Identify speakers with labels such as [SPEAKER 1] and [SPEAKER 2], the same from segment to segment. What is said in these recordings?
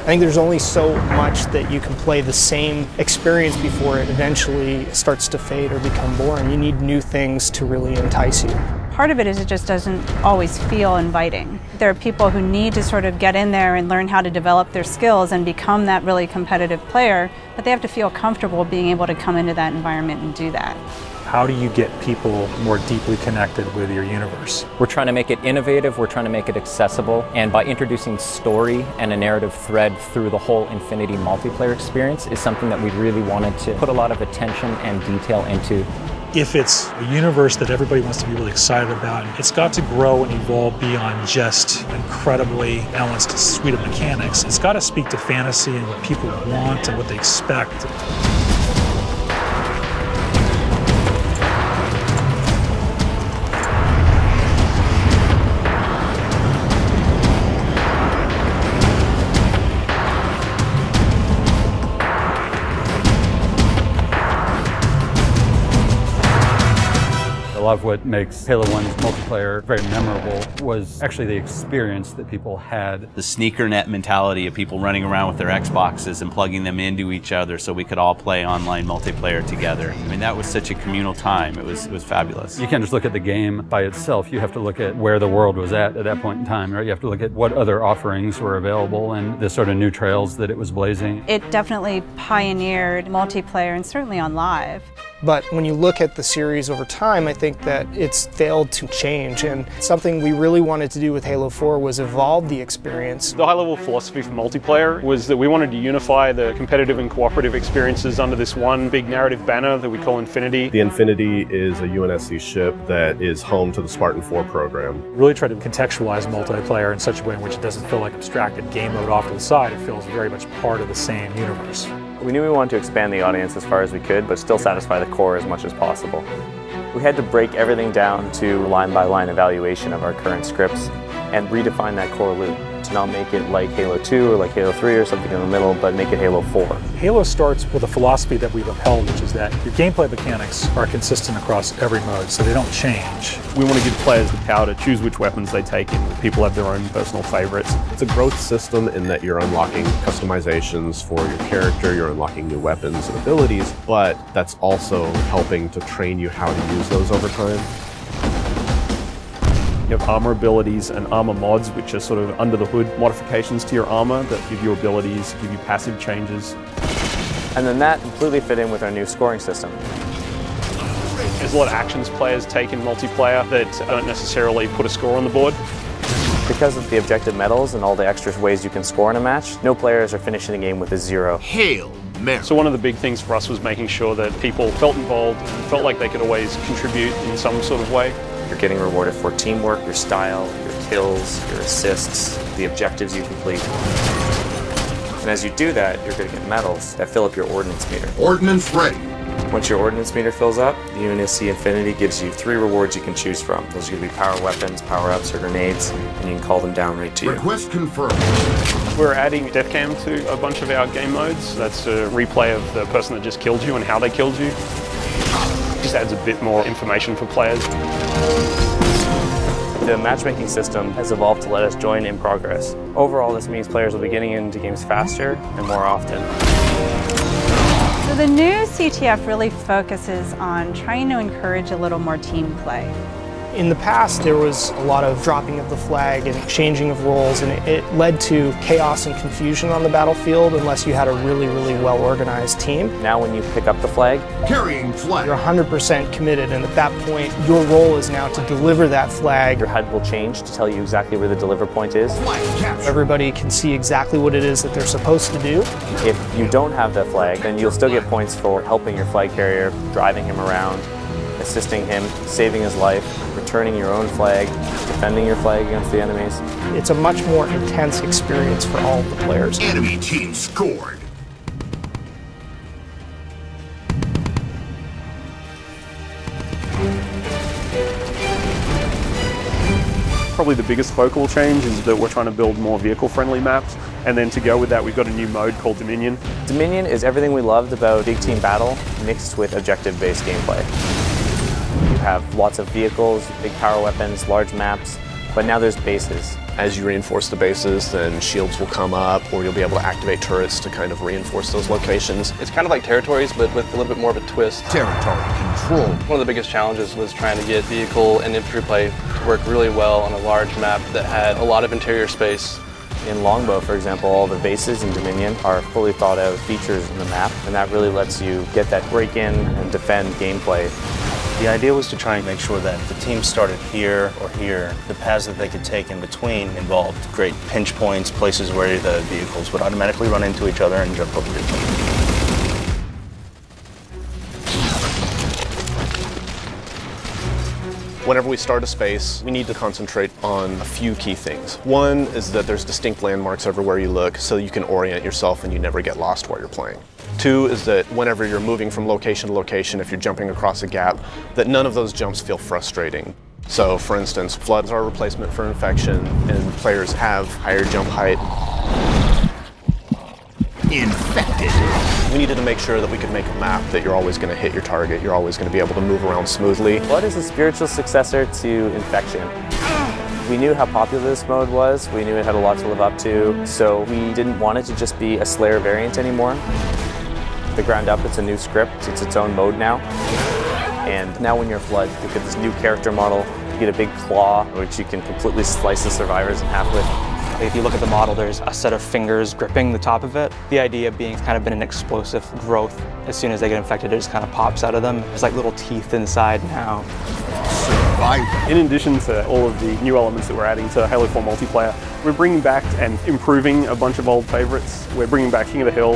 [SPEAKER 1] think there's only so much that you can play the same experience before it eventually starts to fade or become boring. You need new things to really entice you.
[SPEAKER 2] Part of it is it just doesn't always feel inviting. There are people who need to sort of get in there and learn how to develop their skills and become that really competitive player, but they have to feel comfortable being able to come into that environment and do that.
[SPEAKER 3] How do you get people more deeply connected with your universe?
[SPEAKER 4] We're trying to make it innovative, we're trying to make it accessible, and by introducing story and a narrative thread through the whole Infinity multiplayer experience is something that we really wanted to put a lot of attention and detail into.
[SPEAKER 3] If it's a universe that everybody wants to be really excited about, it's got to grow and evolve beyond just an incredibly balanced suite of mechanics. It's got to speak to fantasy and what people want and what they expect.
[SPEAKER 5] A lot of what makes Halo 1's multiplayer very memorable was actually the experience that people had.
[SPEAKER 6] The sneakernet mentality of people running around with their Xboxes and plugging them into each other so we could all play online multiplayer together. I mean, that was such a communal time. It was fabulous.
[SPEAKER 5] You can't just look at the game by itself. You have to look at where the world was at that point in time, right? You have to look at what other offerings were available and the sort of new trails that it was blazing.
[SPEAKER 2] It definitely pioneered multiplayer and certainly on live.
[SPEAKER 1] But when you look at the series over time, I think that it's failed to change, and something we really wanted to do with Halo 4 was evolve the experience.
[SPEAKER 7] The high-level philosophy for multiplayer was that we wanted to unify the competitive and cooperative experiences under this one big narrative banner that we call Infinity.
[SPEAKER 8] The Infinity is a UNSC ship that is home to the Spartan 4 program.
[SPEAKER 3] Really try to contextualize multiplayer in such a way in which it doesn't feel like abstracted game mode off to the side. It feels very much part of the same universe.
[SPEAKER 9] We knew we wanted to expand the audience as far as we could, but still satisfy the core as much as possible. We had to break everything down to line-by-line evaluation of our current scripts and redefine that core loop to not make it like Halo 2 or like Halo 3 or something in the middle, but make it Halo 4.
[SPEAKER 3] Halo starts with a philosophy that we've upheld, which is that your gameplay mechanics are consistent across every mode, so they don't change.
[SPEAKER 7] We want to give players the power to choose which weapons they take in. People have their own personal favorites.
[SPEAKER 8] It's a growth system in that you're unlocking customizations for your character, you're unlocking new weapons and abilities, but that's also helping to train you how to use those over time.
[SPEAKER 7] You have armor abilities and armor mods, which are sort of under the hood modifications to your armor that give you abilities, give you passive changes.
[SPEAKER 9] And then that completely fit in with our new scoring system.
[SPEAKER 7] There's a lot of actions players take in multiplayer that don't necessarily put a score on the board.
[SPEAKER 9] Because of the objective medals and all the extra ways you can score in a match, no players are finishing the game with a 0.
[SPEAKER 10] Hail Mary.
[SPEAKER 7] So one of the big things for us was making sure that people felt involved and felt like they could always contribute in some sort of way.
[SPEAKER 9] You're getting rewarded for teamwork, your style, your kills, your assists, the objectives you complete. And as you do that, you're going to get medals that fill up your ordnance meter.
[SPEAKER 10] Ordnance ready.
[SPEAKER 9] Once your ordnance meter fills up, the UNSC Infinity gives you 3 rewards you can choose from. Those are going to be power weapons, power-ups, or grenades, and you can call them down right to you.
[SPEAKER 10] Request confirmed.
[SPEAKER 7] We're adding death cam to a bunch of our game modes. That's a replay of the person that just killed you and how they killed you. Just adds a bit more information for players.
[SPEAKER 9] The matchmaking system has evolved to let us join in progress. Overall, this means players will be getting into games faster and more often.
[SPEAKER 2] So the new CTF really focuses on trying to encourage a little more team play.
[SPEAKER 1] In the past, there was a lot of dropping of the flag and changing of roles, and it led to chaos and confusion on the battlefield unless you had a really, really well-organized team.
[SPEAKER 9] Now when you pick up the flag,
[SPEAKER 10] carrying flag,
[SPEAKER 1] you're 100% committed, and at that point, your role is now to deliver that flag.
[SPEAKER 9] Your HUD will change to tell you exactly where the deliver point is.
[SPEAKER 1] Everybody can see exactly what it is that they're supposed to do.
[SPEAKER 9] If you don't have that flag, then you'll still get points for helping your flag carrier, driving him around, assisting him, saving his life, returning your own flag, defending your flag against the enemies.
[SPEAKER 1] It's a much more intense experience for all of the players.
[SPEAKER 10] Enemy team scored.
[SPEAKER 7] Probably the biggest focal change is that we're trying to build more vehicle-friendly maps, and then to go with that we've got a new mode called Dominion.
[SPEAKER 9] Dominion is everything we loved about big team battle mixed with objective-based gameplay. You have lots of vehicles, big power weapons, large maps, but now there's bases.
[SPEAKER 8] As you reinforce the bases, then shields will come up, or you'll be able to activate turrets to kind of reinforce those locations.
[SPEAKER 11] It's kind of like territories, but with a little bit more of a twist.
[SPEAKER 10] Territory control.
[SPEAKER 11] One of the biggest challenges was trying to get vehicle and infantry play to work really well on a large map that had a lot of interior space.
[SPEAKER 9] In Longbow, for example, all the bases in Dominion are fully thought out features in the map, and that really lets you get that break-in and defend gameplay.
[SPEAKER 12] The idea was to try and make sure that if the team started here or here, the paths that they could take in between involved great pinch points, places where the vehicles would automatically run into each other and jump over each other.
[SPEAKER 8] Whenever we start a space, we need to concentrate on a few key things. One is that there's distinct landmarks everywhere you look, so you can orient yourself and you never get lost while you're playing. Two is that whenever you're moving from location to location, if you're jumping across a gap, that none of those jumps feel frustrating. So for instance, floods are a replacement for infection, and players have higher jump height.
[SPEAKER 10] Infected.
[SPEAKER 8] We needed to make sure that we could make a map that you're always going to hit your target, you're always going to be able to move around smoothly.
[SPEAKER 9] Flood is a spiritual successor to Infection. We knew how popular this mode was, we knew it had a lot to live up to, so we didn't want it to just be a Slayer variant anymore. The ground up, it's a new script, it's its own mode now. And now when you're Flood, you get this new character model, you get a big claw, which you can completely slice the survivors in half with.
[SPEAKER 13] If you look at the model, there's a set of fingers gripping the top of it. The idea being it's kind of been an explosive growth. As soon as they get infected, it just kind of pops out of them. There's like little teeth inside now.
[SPEAKER 7] In addition to all of the new elements that we're adding to Halo 4 multiplayer, we're bringing back and improving a bunch of old favorites. We're bringing back King of the Hill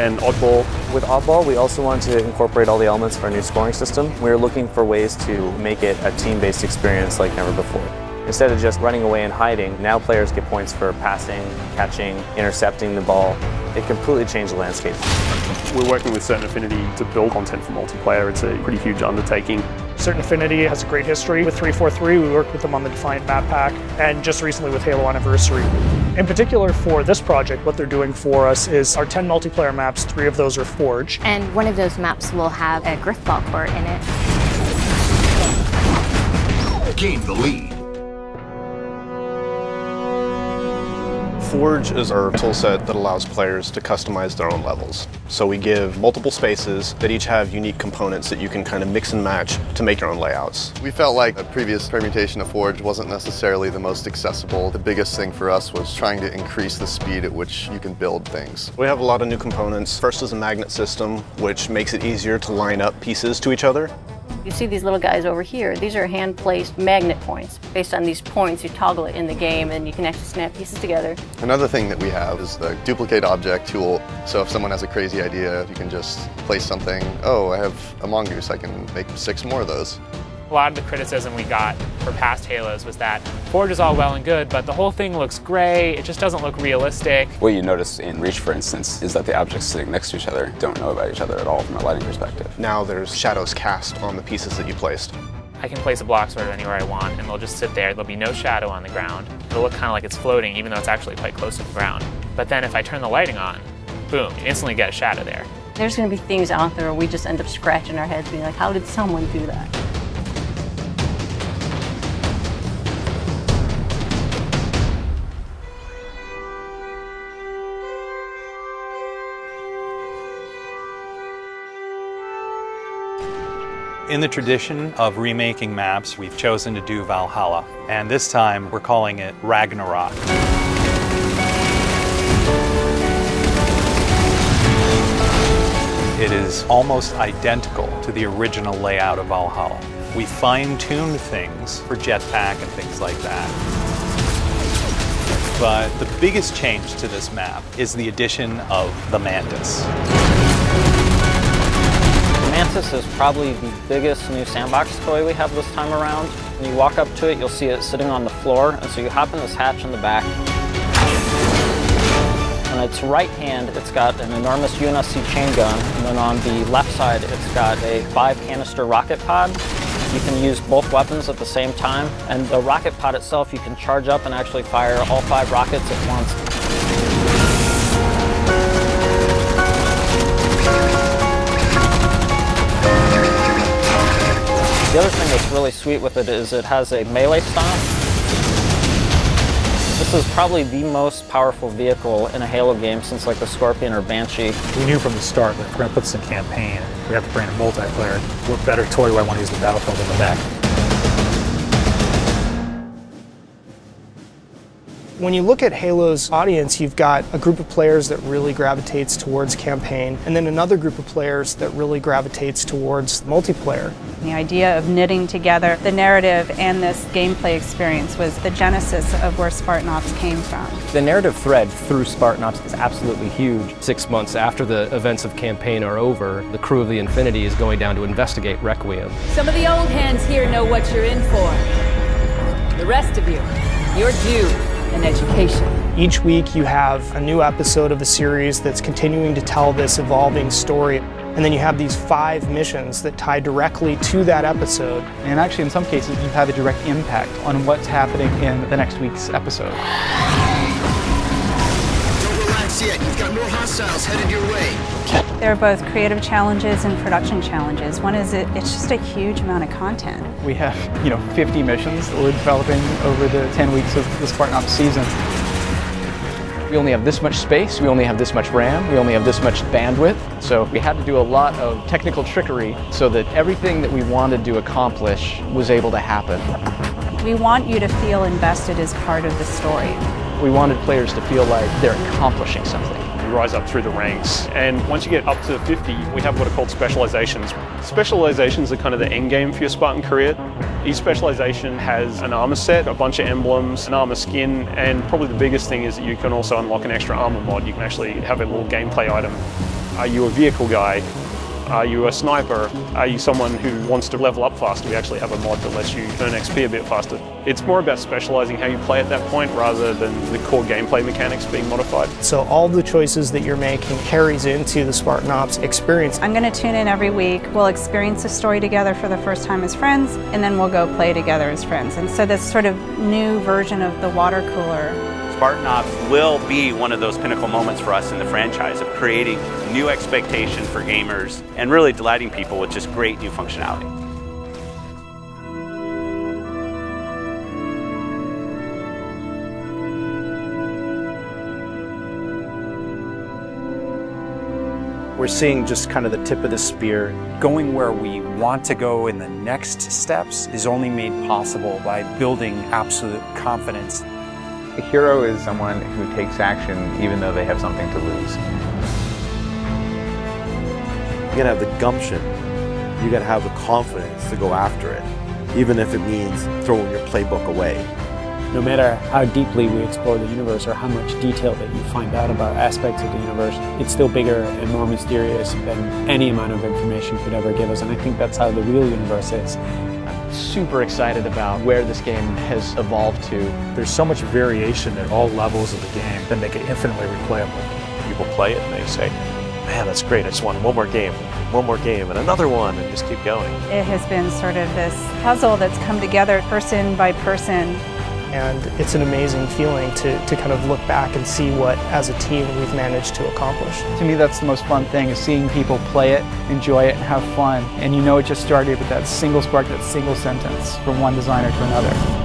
[SPEAKER 7] and Oddball.
[SPEAKER 9] With Oddball, we also wanted to incorporate all the elements of our new scoring system. We were looking for ways to make it a team-based experience like never before. Instead of just running away and hiding, now players get points for passing, catching, intercepting the ball. It completely changed the landscape.
[SPEAKER 7] We're working with Certain Affinity to build content for multiplayer. It's a pretty huge undertaking.
[SPEAKER 1] Certain Affinity has a great history with 343. We worked with them on the Defiant map pack, and just recently with Halo Anniversary. In particular for this project, what they're doing for us is our 10 multiplayer maps, 3 of those are Forge.
[SPEAKER 14] And one of those maps will have a Griffball core in it.
[SPEAKER 10] Gain the lead.
[SPEAKER 8] Forge is our toolset that allows players to customize their own levels. So we give multiple spaces that each have unique components that you can kind of mix and match to make your own layouts.
[SPEAKER 15] We felt like a previous permutation of Forge wasn't necessarily the most accessible. The biggest thing for us was trying to increase the speed at which you can build things.
[SPEAKER 8] We have a lot of new components. First is a magnet system, which makes it easier to line up pieces to each other.
[SPEAKER 16] You see these little guys over here. These are hand-placed magnet points. Based on these points, you toggle it in the game and you can actually snap pieces together.
[SPEAKER 15] Another thing that we have is the duplicate object tool. So if someone has a crazy idea, you can just place something. Oh, I have a mongoose. I can make 6 more of those.
[SPEAKER 17] A lot of the criticism we got for past Halos was that Forge is all well and good, but the whole thing looks gray, it just doesn't look realistic.
[SPEAKER 18] What you notice in Reach, for instance, is that the objects sitting next to each other don't know about each other at all from a lighting perspective.
[SPEAKER 8] Now there's shadows cast on the pieces that you placed.
[SPEAKER 17] I can place a block sort of anywhere I want, and they'll just sit there. There'll be no shadow on the ground. It'll look kind of like it's floating, even though it's actually quite close to the ground. But then if I turn the lighting on, boom, you instantly get a shadow there.
[SPEAKER 16] There's going to be things out there where we just end up scratching our heads being like, how did someone do that?
[SPEAKER 19] In the tradition of remaking maps, we've chosen to do Valhalla, and this time we're calling it Ragnarok. It is almost identical to the original layout of Valhalla. We fine-tuned things for jetpack and things like that. But the biggest change to this map is the addition of the Mantis.
[SPEAKER 20] Mantis is probably the biggest new sandbox toy we have this time around. When you walk up to it, you'll see it sitting on the floor, and so you hop in this hatch in the back. On its right hand, it's got an enormous UNSC chain gun, and then on the left side, it's got a 5-canister rocket pod. You can use both weapons at the same time, and the rocket pod itself, you can charge up and actually fire all 5 rockets at once. The other thing that's really sweet with it is it has a melee stomp. This is probably the most powerful vehicle in a Halo game since like the Scorpion or Banshee.
[SPEAKER 3] We knew from the start that if we're going to put this in campaign, we have to bring in multiplayer. What better toy do I want to use the Battlefield in the back?
[SPEAKER 1] When you look at Halo's audience, you've got a group of players that really gravitates towards campaign, and then another group of players that really gravitates towards multiplayer.
[SPEAKER 2] The idea of knitting together the narrative and this gameplay experience was the genesis of where Spartan Ops came from.
[SPEAKER 4] The narrative thread through Spartan Ops is absolutely huge.
[SPEAKER 21] 6 months after the events of campaign are over, the crew of the Infinity is going down to investigate Requiem.
[SPEAKER 22] Some of the old hands here know what you're in for. The rest of you, you're due an education.
[SPEAKER 1] Each week you have a new episode of a series that's continuing to tell this evolving story. And then you have these 5 missions that tie directly to that episode.
[SPEAKER 23] And actually in some cases you have a direct impact on what's happening in the next week's episode.
[SPEAKER 10] Don't relax yet, you've got more hostiles headed your way.
[SPEAKER 2] There are both creative challenges and production challenges. One is it's just a huge amount of content.
[SPEAKER 23] We have, 50 missions that we're developing over the 10 weeks of the Spartan Ops season. We only have this much space, we only have this much RAM, we only have this much bandwidth. So we had to do a lot of technical trickery so that everything that we wanted to accomplish was able to happen.
[SPEAKER 2] We want you to feel invested as part of the story.
[SPEAKER 23] We wanted players to feel like they're accomplishing something.
[SPEAKER 7] You rise up through the ranks, and once you get up to 50, we have what are called specializations. Specializations are kind of the end game for your Spartan career. Each specialization has an armor set, a bunch of emblems, an armor skin, and probably the biggest thing is that you can also unlock an extra armor mod. You can actually have a little gameplay item. Are you a vehicle guy? Are you a sniper? Are you someone who wants to level up faster? We actually have a mod that lets you earn XP a bit faster. It's more about specializing how you play at that point rather than the core gameplay mechanics being modified.
[SPEAKER 1] So all the choices that you're making carries into the Spartan Ops experience.
[SPEAKER 2] I'm going to tune in every week. We'll experience the story together for the first time as friends, and then we'll go play together as friends. And so this sort of new version of the water cooler.
[SPEAKER 6] Spartan Ops will be one of those pinnacle moments for us in the franchise of creating new expectation for gamers and really delighting people with just great new functionality.
[SPEAKER 24] We're seeing just kind of the tip of the spear. Going where we want to go in the next steps is only made possible by building absolute confidence.
[SPEAKER 25] A hero is someone who takes action even though they have something to lose.
[SPEAKER 26] You gotta have the gumption. You gotta have the confidence to go after it, even if it means throwing your playbook away.
[SPEAKER 27] No matter how deeply we explore the universe or how much detail that you find out about aspects of the universe, it's still bigger and more mysterious than any amount of information could ever give us. And I think that's how the real universe is.
[SPEAKER 23] Super excited about where this game has evolved to.
[SPEAKER 3] There's so much variation at all levels of the game that make it infinitely replayable.
[SPEAKER 28] People play it and they say, man, that's great, I just want one more game, and another one, and just keep going.
[SPEAKER 2] It has been sort of this puzzle that's come together person by person.
[SPEAKER 1] And it's an amazing feeling to kind of look back and see what, as a team, we've managed to accomplish.
[SPEAKER 23] To me, that's the most fun thing, is seeing people play it, enjoy it, and have fun. And you know it just started with that single spark, that single sentence from one designer to another.